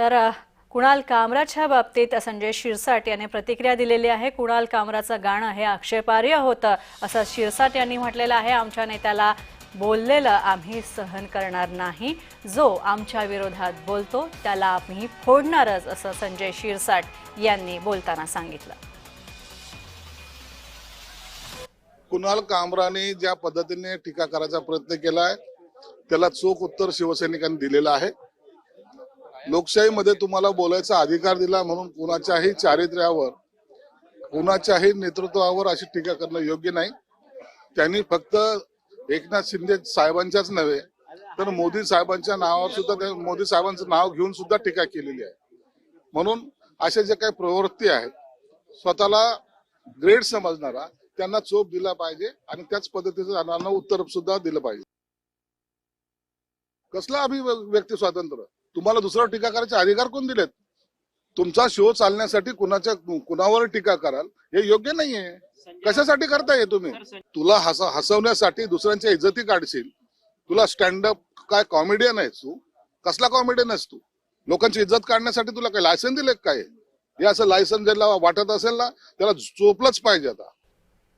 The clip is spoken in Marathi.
तर कुणाल कामराच्या बाबतीत संजय शिरसाट यांनी प्रतिक्रिया दिलेली आहे। कुणाल कामराचं गाणं हे आक्षेपार्ह होतं असं शिरसाट यांनी म्हटलेलं आहे। आमच्या नेत्याला बोललेलं आम्ही सहन करणार नाही, जो आमच्या विरोधात बोलतो त्याला आम्ही फोडणारच असं संजय शिरसाट यांनी बोलताना सांगितलं। कुणाल कामराने ज्या पद्धतीने टीका करायचा प्रयत्न केलाय त्याला चोख उत्तर शिवसैनिकांनी दिलेलं आहे। लोकशाहीमध्ये तुम्हाला बोलायचा अधिकार दिला म्हणून कुणाच्याही चारित्र्यावर कुणाच्याही नेतृत्वावर अशी टीका करणं योग्य नाही। त्यांनी फक्त एकनाथ शिंदे साहेबांच्याच नव्हे तर मोदी साहेबांच्या नावावर सुद्धा मोदी साहेबांचं नाव घेऊन सुद्धा टीका केलेली आहे। म्हणून अशा जे काही प्रवृत्ती आहेत स्वतःला ग्रेट समजणारा त्यांना चोप दिला पाहिजे आणि त्याच पद्धतीचं उत्तर सुद्धा दिलं पाहिजे। कसला अभिव्यक्ती स्वातंत्र्य? तुम्हाला दुसऱ्यावर टीका करायचे अधिकार कोण दिलेत? तुमचा शो चालण्यासाठी कुणावर टीका कराल हे योग्य नाहीये। कशासाठी करताय तुम्ही? तुला हसवण्यासाठी दुसऱ्यांच्या इज्जती काढशील, तुला स्टँडअप काय कॉमेडियन आहेस तू? कसला कॉमेडियन आहेस तू? लोकांची इज्जत काढण्यासाठी तुला काय लायसन दिले काय? हे असं लायसन ज्याला वाटत असेल ना त्याला चोपलंच पाहिजे आता।